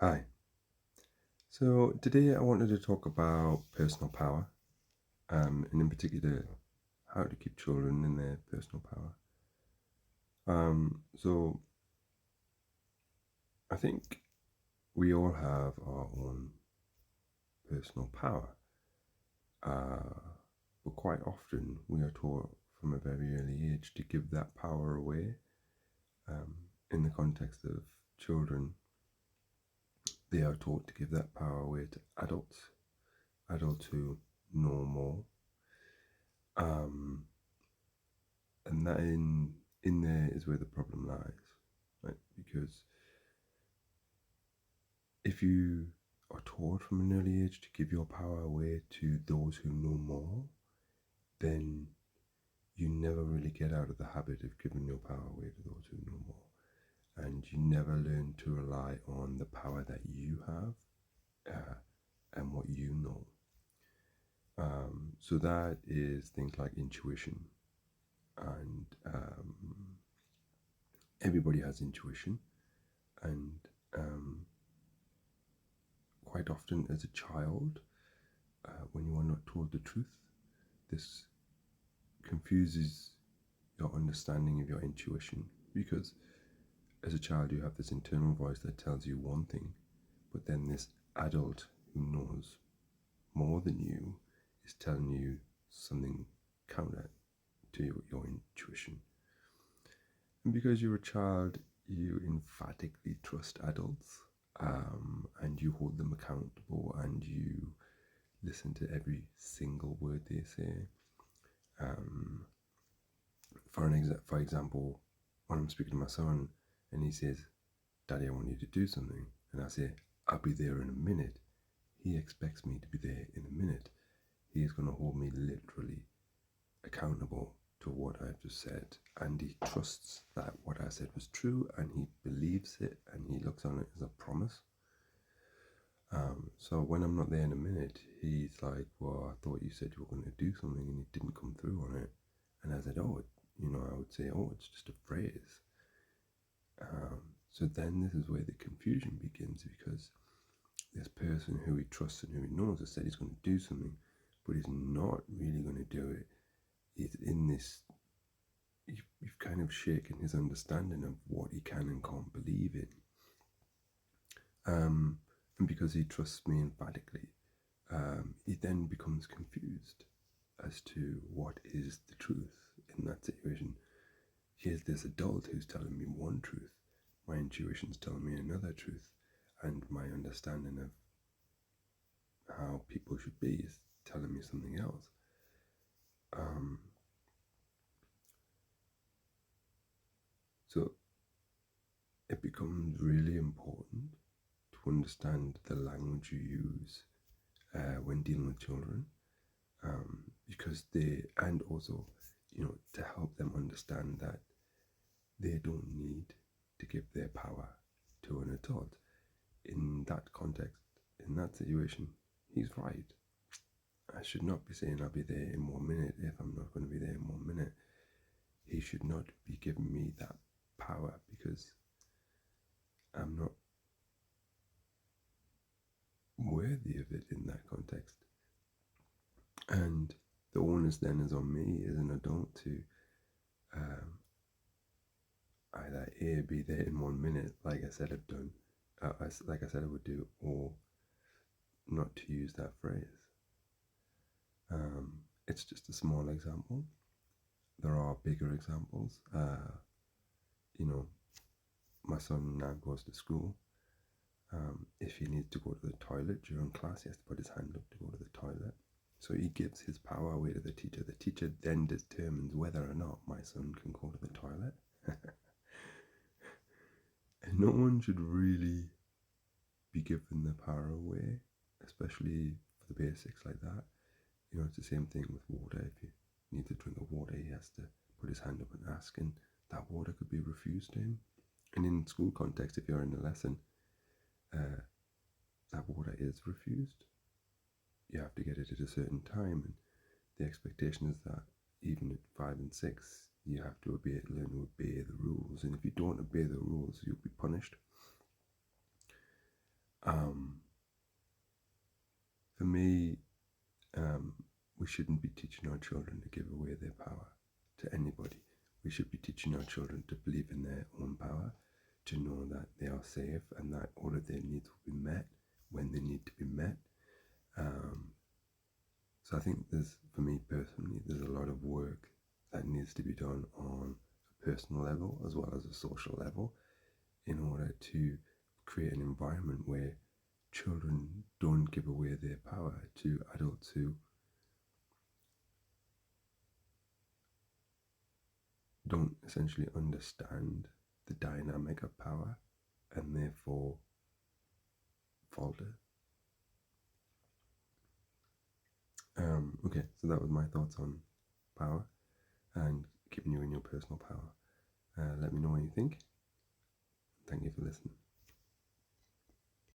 Hi. So today I wanted to talk about personal power, and in particular, how to keep children in their personal power. So I think we all have our own personal power, uh, but quite often we are taught from a very early age to give that power away. In the context of children, they are taught to give that power away to adults who know more. Um, and that in there is where the problem lies, right? Because if you are taught from an early age to give your power away to those who know more, then you never really get out of the habit of giving your power away to those who know more, and you never learn to rely on the power that you have, and what you know. So that is things like intuition, and everybody has intuition, and um, quite often as a child, when you are not told the truth, this confuses your understanding of your intuition, because as a child you have this internal voice that tells you one thing, but then this adult who knows more than you is telling you something counter to your intuition. And because you're a child, you emphatically trust adults, and you hold them accountable, and you listen to every single word they say. Um, for example, when I'm speaking to my son and he says, "Daddy, I want you to do something," and I say, "I'll be there in a minute," he expects me to be there in a minute. He is going to hold me literally accountable to what I've just said, and he trusts that what I said was true, and he believes it, and he looks on it as a promise. So when I'm not there in a minute, he's like, "Well, I thought you said you were going to do something and you didn't come through on it." And I said, "Oh, I would say, oh, it's just a phrase." So then this is where the confusion begins, because this person who he trusts and who he knows has said he's going to do something, but he's not really going to do it. He's in this, you've kind of shaken his understanding of what he can and can't believe in. And because he trusts me emphatically, he then becomes confused as to what is the truth in that situation. Here's this adult who's telling me one truth, my intuition's telling me another truth, and my understanding of how people should be is telling me something else. Um, so it becomes really important to understand the language you use when dealing with children, because and also, to help them understand that they don't need to give their power to an adult. In that context, in that situation, he's right. I should not be saying I'll be there in 1 minute if I'm not going to be there in 1 minute. He should not be giving me that power, because I'm not worthy of it in that context. And the onus then is on me as an adult to um, either A, be there in 1 minute, like I said I've done, like I said I would do, or not to use that phrase. It's just a small example. There are bigger examples. You know, my son now goes to school. If he needs to go to the toilet during class, he has to put his hand up to go to the toilet. So he gives his power away to the teacher. The teacher then determines whether or not my son can go to the toilet. And no one should really be given the power away, especially for the basics like that. It's the same thing with water. If he needs a drink of water, he has to put his hand up and ask, and that water could be refused to him. And in school context, if you're in a lesson, that water is refused. You have to get it at a certain time, and the expectation is that even at 5 and 6, you have to learn to obey the rules. And if you don't obey the rules, you'll be punished. Um, for me, we shouldn't be teaching our children to give away their power to anybody. We should be teaching our children to believe in their own power, to know that they are safe and that all of their needs will be met when they need to be met. So I think for me personally, there's a lot of work that needs to be done on a personal level as well as a social level in order to create an environment where children don't give away their power to adults who don't essentially understand the dynamic of power and therefore falter. Okay, so that was my thoughts on power and keeping you in your personal power. Let me know what you think. Thank you for listening.